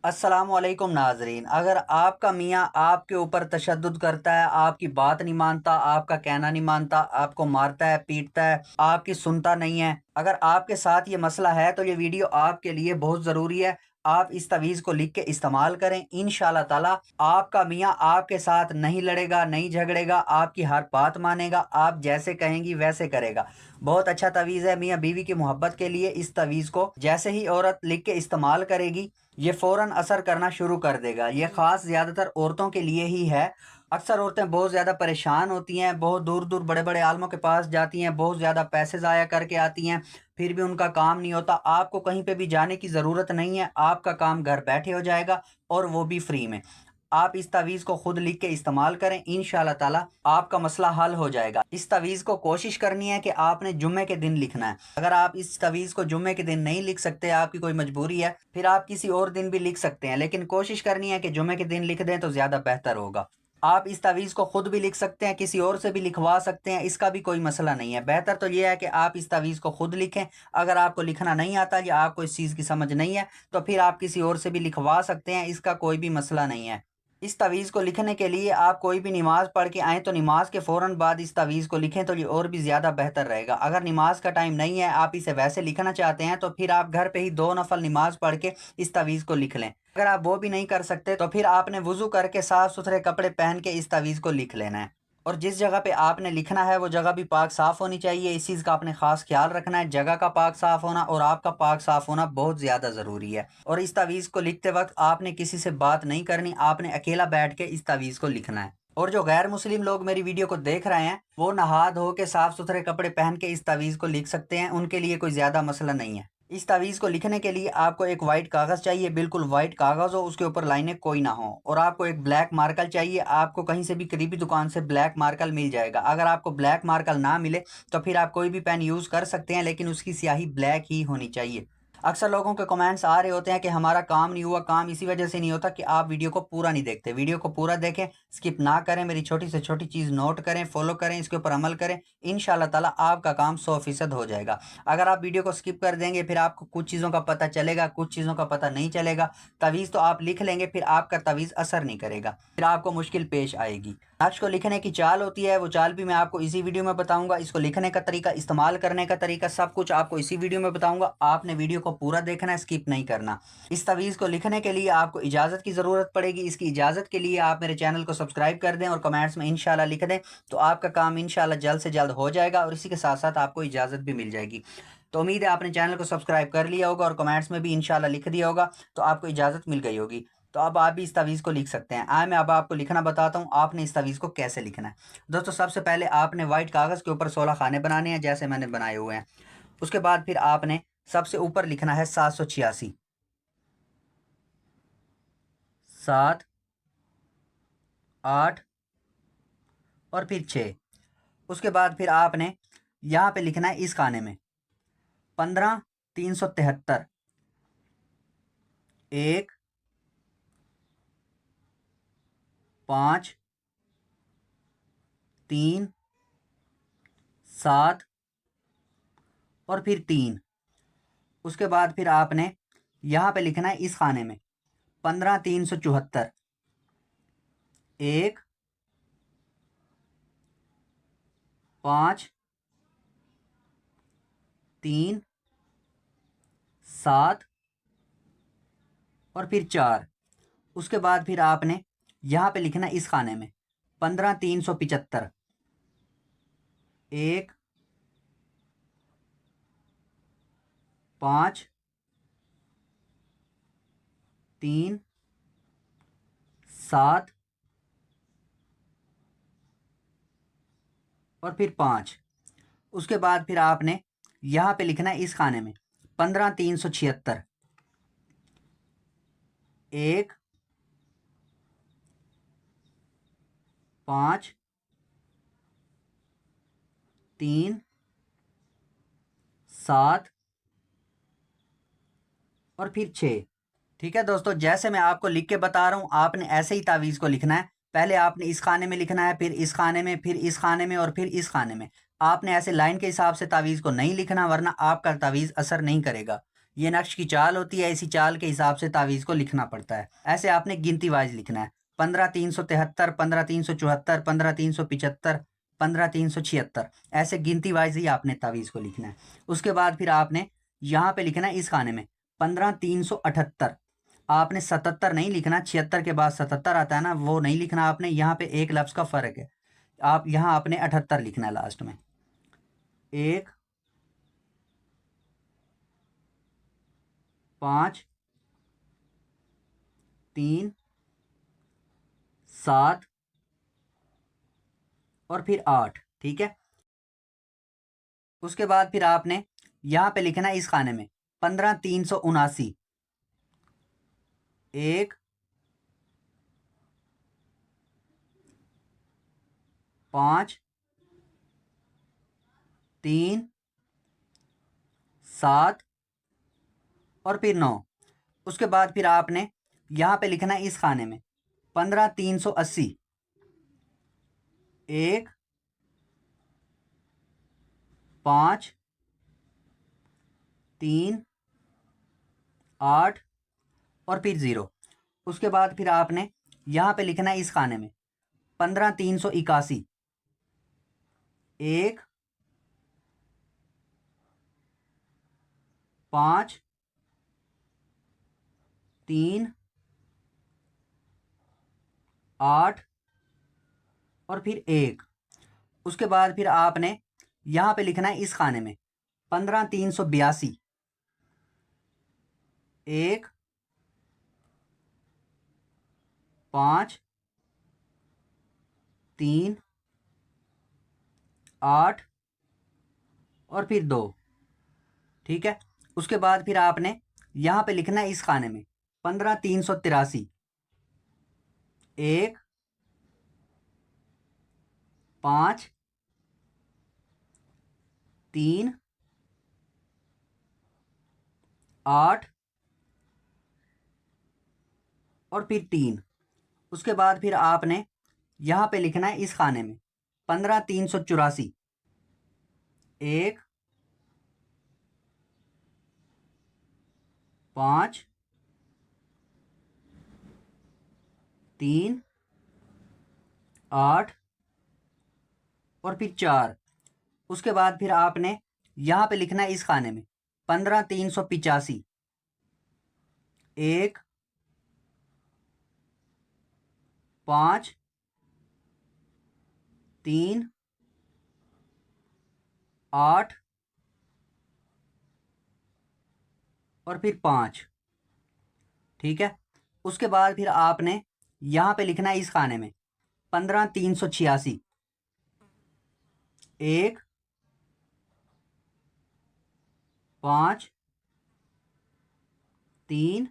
अस्सलामुअलैकुम नाजरीन। अगर आपका मियाँ आपके ऊपर तशद्दुद करता है, आपकी बात नहीं मानता, आपका कहना नहीं मानता, आपको मारता है, पीटता है, आपकी सुनता नहीं है, अगर आपके साथ ये मसला है तो ये वीडियो आपके लिए बहुत ज़रूरी है। आप इस तवीज़ को लिख के इस्तेमाल करें। इंशाल्लाह ताला आपका मियाँ आपके साथ नहीं लड़ेगा, नहीं झगड़ेगा, आपकी हर बात मानेगा, आप जैसे कहेंगी वैसे करेगा। बहुत अच्छा तवीज़ है मियाँ बीवी की मोहब्बत के लिए। इस तवीज़ को जैसे ही औरत लिख के इस्तेमाल करेगी, ये फ़ौरन असर करना शुरू कर देगा। ये ख़ास ज़्यादातर औरतों के लिए ही है। अक्सर औरतें बहुत ज़्यादा परेशान होती हैं, बहुत दूर-दूर बड़े-बड़े आलिमों के पास जाती हैं, बहुत ज़्यादा पैसे ज़ाया करके आती हैं, फिर भी उनका काम नहीं होता। आपको कहीं पे भी जाने की ज़रूरत नहीं है, आपका काम घर बैठे हो जाएगा और वो भी फ्री में। आप इस तावीज़ को खुद लिख के इस्तेमाल करें, इंशाल्लाह ताला आपका मसला हल हो जाएगा। इस तावीज़ को कोशिश करनी है कि आपने जुम्मे के दिन लिखना है। अगर आप इस तावीज़ को जुम्मे के दिन नहीं लिख सकते, आपकी कोई मजबूरी है, फिर आप किसी और दिन भी लिख सकते हैं, लेकिन कोशिश करनी है कि जुम्मे के दिन लिख दें तो ज़्यादा बेहतर होगा। आप इस तावीज़ को खुद भी लिख सकते हैं, किसी और से भी लिखवा सकते हैं, इसका भी कोई मसला नहीं है। बेहतर तो ये है कि आप इस तावीज़ को खुद लिखें। अगर आपको लिखना नहीं आता या आपको इस चीज़ की समझ नहीं है, तो फिर आप किसी और से भी लिखवा सकते हैं, इसका कोई भी मसला नहीं है। इस तावीज़ को लिखने के लिए आप कोई भी नमाज़ पढ़ के आएँ तो नमाज़ के फ़ौरन बाद इस तावीज़ को लिखें तो ये और भी ज़्यादा बेहतर रहेगा। अगर नमाज़ का टाइम नहीं है, आप इसे वैसे लिखना चाहते हैं, तो फिर आप घर पे ही 2 नफ़ल नमाज़ पढ़ के इस तावीज़ को लिख लें। अगर आप वो भी नहीं कर सकते तो फिर आपने वुज़ू करके साफ़-सुथरे कपड़े पहन के इस तावीज़ को लिख लेना है। और जिस जगह पे आपने लिखना है वो जगह भी पाक साफ़ होनी चाहिए। इस चीज़ का आपने ख़ास ख़्याल रखना है। जगह का पाक साफ़ होना और आपका पाक साफ़ होना बहुत ज़्यादा ज़रूरी है। और इस तावीज़ को लिखते वक़्त आपने किसी से बात नहीं करनी, आपने अकेला बैठ के इस तावीज़ को लिखना है। और जो गैर मुस्लिम लोग मेरी वीडियो को देख रहे हैं, वो नहा धो के साफ़-सुथरे कपड़े पहन के इस तावीज़ को लिख सकते हैं, उनके लिए कोई ज़्यादा मसला नहीं है। इस तावीज़ को लिखने के लिए आपको एक वाइट कागज़ चाहिए, बिल्कुल वाइट कागज़ हो, उसके ऊपर लाइनें कोई ना हो, और आपको एक ब्लैक मार्कर चाहिए। आपको कहीं से भी करीबी दुकान से ब्लैक मार्कर मिल जाएगा। अगर आपको ब्लैक मार्कर ना मिले तो फिर आप कोई भी पेन यूज़ कर सकते हैं, लेकिन उसकी स्याही ब्लैक ही होनी चाहिए। अक्सर लोगों के कमेंट्स आ रहे होते हैं कि हमारा काम नहीं हुआ। काम इसी वजह से नहीं होता कि आप वीडियो को पूरा नहीं देखते। वीडियो को पूरा देखें, स्किप ना करें, मेरी छोटी से छोटी चीज़ नोट करें, फॉलो करें, इसके ऊपर अमल करें। इंशाल्लाह ताला आपका काम 100% हो जाएगा। अगर आप वीडियो को स्किप कर देंगे, फिर आपको कुछ चीज़ों का पता चलेगा, कुछ चीज़ों का पता नहीं चलेगा। तावीज़ तो आप लिख लेंगे, फिर आपका तावीज़ असर नहीं करेगा, फिर आपको मुश्किल पेश आएगी। नक्श को लिखने की चाल होती है, वो चाल भी मैं आपको इसी वीडियो में बताऊंगा। इसको लिखने का तरीका, इस्तेमाल करने का तरीका, सब कुछ आपको इसी वीडियो में बताऊंगा। आपने वीडियो को पूरा देखना है, स्किप नहीं करना। इस तावीज़ को लिखने के लिए आपको इजाज़त की ज़रूरत पड़ेगी। इसकी इजाज़त के लिए आप मेरे चैनल को सब्सक्राइब कर दें और कमेंट्स में इंशाल्लाह लिख दें, तो आपका काम इंशाल्लाह जल्द से जल्द हो जाएगा और इसी के साथ साथ आपको इजाज़त भी मिल जाएगी। तो उम्मीद है आपने चैनल को सब्सक्राइब कर लिया होगा और कमेंट्स में भी इंशाल्लाह लिख दिया होगा, तो आपको इजाज़त मिल गई होगी। तो अब आप भी इस तावीज़ को लिख सकते हैं। मैं अब आपको लिखना बताता हूँ, आपने इस तावीज़ को कैसे लिखना है। दोस्तों, सबसे पहले आपने वाइट कागज़ के ऊपर 16 खाने बनाने हैं, जैसे मैंने बनाए हुए हैं। उसके बाद फिर आपने सबसे ऊपर लिखना है 786, 7, 8 और फिर 6। उसके बाद फिर आपने यहाँ पे लिखना है इस खाने में 15, 373, 1, 5, 3, 7 और फिर 3। उसके बाद फिर आपने यहाँ पे लिखना है इस खाने में 15, 374, 1, 5, 3, 7 और फिर 4। उसके बाद फिर आपने यहाँ पे लिखना है इस खाने में 15, 375, 1, 5, 3, 7 और फिर 5। उसके बाद फिर आपने यहाँ पे लिखना है इस खाने में 15, 376, 1, 5, 3, 7 और फिर 6। ठीक है दोस्तों, जैसे मैं आपको लिख के बता रहा हूँ, आपने ऐसे ही तावीज़ को लिखना है। पहले आपने इस खाने में लिखना है, फिर इस खाने में, फिर इस खाने में और फिर इस खाने में। आपने ऐसे लाइन के हिसाब से तावीज़ को नहीं लिखना, वरना आपका तावीज़ असर नहीं करेगा। ये नक्श की चाल होती है, इसी चाल के हिसाब से तावीज़ को लिखना पड़ता है। ऐसे आपने गिनती वाइज लिखना है, 15 373, 15 374, 15 375, 15 376, ऐसे गिनती वाइज ही आपने तावीज़ को लिखना है। उसके बाद फिर आपने यहाँ पे लिखना है इस खाने में 15 378। आपने 77 नहीं लिखना, 76 के बाद 77 आता है ना, वो नहीं लिखना आपने। यहाँ पे एक लफ्ज़ का फ़र्क है, आप यहाँ आपने 78 लिखना है लास्ट में। 1 5 3 7 और फिर 8, ठीक है। उसके बाद फिर आपने यहाँ पे लिखना है इस खाने में 15 379। 1 5 3 7 और फिर 9। उसके बाद फिर आपने यहाँ पे लिखना है इस खाने में 15 380। 1 5 3 8 और फिर 0। उसके बाद फिर आपने यहाँ पे लिखना है इस खाने में 15 381। 1 5 3 8 और फिर 1। उसके बाद फिर आपने यहाँ पे लिखना है इस खाने में 15 382। 1 5 3 8 और फिर 2, ठीक है। उसके बाद फिर आपने यहाँ पे लिखना है इस खाने में 15 383। 1 5 3 8 और फिर 3। उसके बाद फिर आपने यहाँ पे लिखना है इस खाने में 15 384। 1 5 3 8 और फिर 4। उसके बाद फिर आपने यहाँ पे लिखना है इस खाने में 15 385। 1 5 3 8 और फिर 5, ठीक है। उसके बाद फिर आपने यहाँ पे लिखना है इस खाने में 15 386। 1 5 3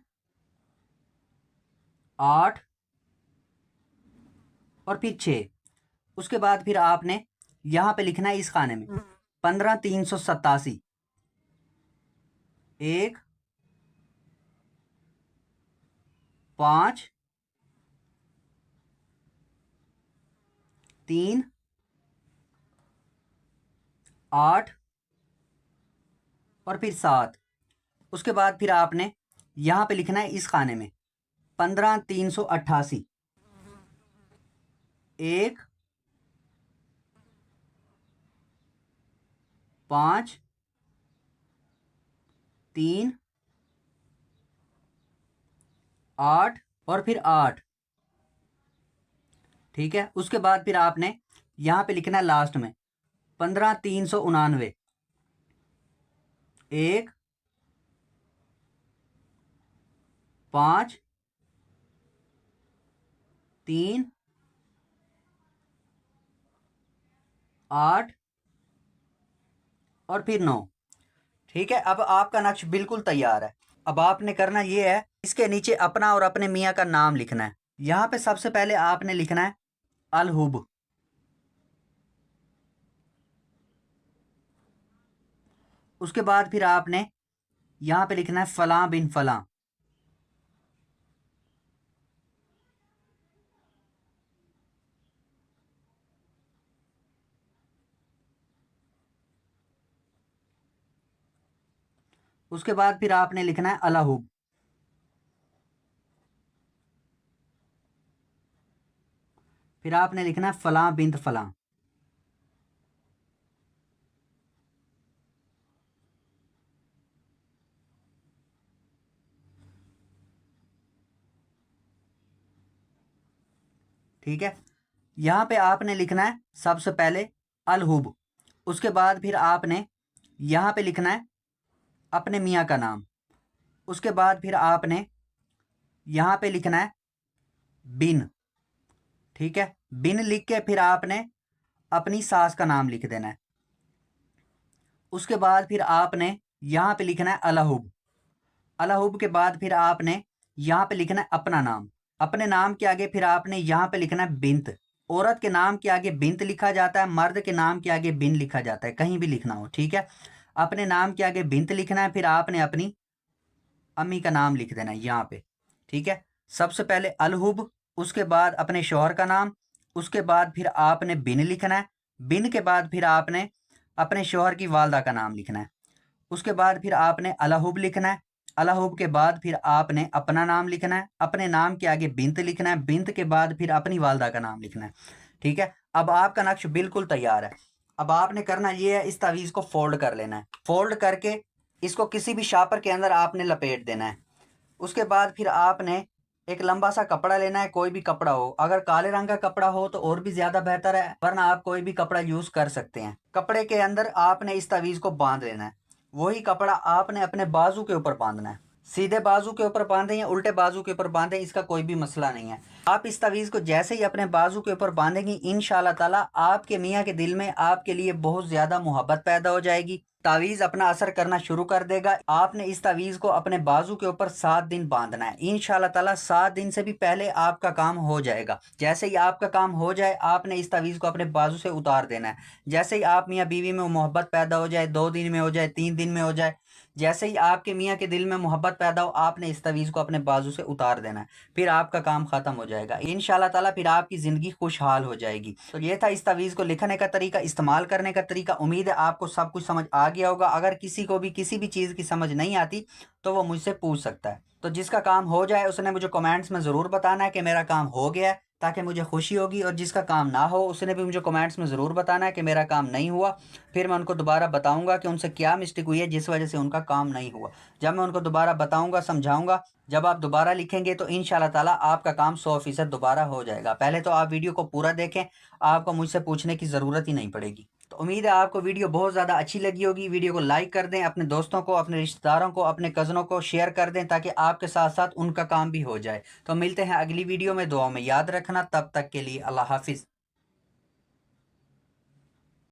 8 और फिर 6। उसके बाद फिर आपने यहाँ पे लिखना है इस खाने में 15 387। 1 5 3 8 और फिर 7। उसके बाद फिर आपने यहाँ पे लिखना है इस खाने में 15 388। 1 5 3 8 और फिर 8, ठीक है। उसके बाद फिर आपने यहाँ पे लिखना है लास्ट में 15 399। 1 5 3 8 और फिर 9, ठीक है। अब आपका नक्श बिल्कुल तैयार है। अब आपने करना ये है, इसके नीचे अपना और अपने मियाँ का नाम लिखना है। यहाँ पे सबसे पहले आपने लिखना है अलहुब। उसके बाद फिर आपने यहाँ पे लिखना है फलां बिन फलां। उसके बाद फिर आपने लिखना है अलाहुब। फिर आपने लिखना है फलां बिंत फलां। ठीक है, यहाँ पे आपने लिखना है सबसे पहले अलहुब। उसके बाद फिर आपने यहाँ पे लिखना है अपने मियाँ का नाम। उसके बाद फिर आपने यहाँ पे लिखना है बिन। ठीक है, बिन लिख के फिर आपने अपनी सास का नाम लिख देना है। उसके बाद फिर आपने यहाँ पे लिखना है अलाहुब। अलाहुब के बाद फिर आपने यहाँ पे लिखना है अपना नाम। अपने नाम के आगे फिर आपने यहाँ पे लिखना है बिंत। औरत के नाम के आगे बिंत लिखा जाता है, मर्द के नाम के आगे बिन लिखा जाता है, कहीं भी लिखना हो। ठीक है, अपने नाम के आगे बिंत लिखना है, फिर आपने अपनी अम्मी का नाम लिख देना है यहाँ पे। ठीक है, सबसे पहले अलहुब, उसके बाद अपने शौहर का नाम, उसके बाद फिर आपने बिन लिखना है। बिन के बाद फिर आपने अपने शौहर की वालदा का नाम लिखना है। उसके बाद फिर आपने अलाहुब लिखना है। अलाहुब के बाद फिर आपने अपना नाम लिखना है। अपने नाम के आगे बिंत लिखना है। बिंत के बाद फिर अपनी वालदा का नाम लिखना है। ठीक है, अब आपका नक्श बिल्कुल तैयार है। अब आपने करना ये है, इस तावीज़ को फोल्ड कर लेना है। फोल्ड करके इसको किसी भी शापर के अंदर आपने लपेट देना है। उसके बाद फिर आपने एक लंबा सा कपड़ा लेना है, कोई भी कपड़ा हो। अगर काले रंग का कपड़ा हो तो और भी ज्यादा बेहतर है, वरना आप कोई भी कपड़ा यूज कर सकते हैं। कपड़े के अंदर आपने इस तावीज को बांध लेना है। वही कपड़ा आपने अपने बाजू के ऊपर बांधना है। सीधे बाजू के ऊपर बांधे या उल्टे बाजू के ऊपर बांधे, इसका कोई भी मसला नहीं है। आप इस तावीज़ को जैसे ही अपने बाजू के ऊपर बांधेंगी, इंशाल्लाह ताला आपके मियाँ के दिल में आपके लिए बहुत ज़्यादा मोहब्बत पैदा हो जाएगी। तावीज़ अपना असर करना शुरू कर देगा। आपने इस तावीज़ को अपने बाजू के ऊपर 7 दिन बांधना है। इंशाल्लाह ताला 7 दिन से भी पहले आपका काम हो जाएगा। जैसे ही आपका काम हो जाए, आपने इस तावीज़ को अपने बाजू से उतार देना है। जैसे ही आप मियाँ बीवी में मोहब्बत पैदा हो जाए, 2 दिन में हो जाए, 3 दिन में हो जाए, जैसे ही आपके मियाँ के दिल में मोहब्बत पैदा हो, आपने इस तवीज़ को अपने बाजू से उतार देना है। फिर आपका काम ख़त्म हो जाएगा इंशाल्लाह ताला। फिर आपकी ज़िंदगी खुशहाल हो जाएगी। तो ये था इस तवीज़ को लिखने का तरीका, इस्तेमाल करने का तरीका। उम्मीद है आपको सब कुछ समझ आ गया होगा। अगर किसी को भी किसी भी चीज़ की समझ नहीं आती तो वो मुझसे पूछ सकता है। तो जिसका काम हो जाए उसने मुझे कमेंट्स में ज़रूर बताना है कि मेरा काम हो गया है, ताकि मुझे खुशी होगी। और जिसका काम ना हो उसने भी मुझे कमेंट्स में ज़रूर बताना है कि मेरा काम नहीं हुआ। फिर मैं उनको दोबारा बताऊंगा कि उनसे क्या मिस्टेक हुई है जिस वजह से उनका काम नहीं हुआ। जब मैं उनको दोबारा बताऊंगा, समझाऊंगा, जब आप दोबारा लिखेंगे तो इंशाल्लाह ताला आपका काम 100% दोबारा हो जाएगा। पहले तो आप वीडियो को पूरा देखें, आपको मुझसे पूछने की ज़रूरत ही नहीं पड़ेगी। तो उम्मीद है आपको वीडियो बहुत ज़्यादा अच्छी लगी होगी। वीडियो को लाइक कर दें, अपने दोस्तों को, अपने रिश्तेदारों को, अपने कज़नों को शेयर कर दें, ताकि आपके साथ साथ उनका काम भी हो जाए। तो मिलते हैं अगली वीडियो में। दुआ में याद रखना। तब तक के लिए अल्लाह हाफिज़।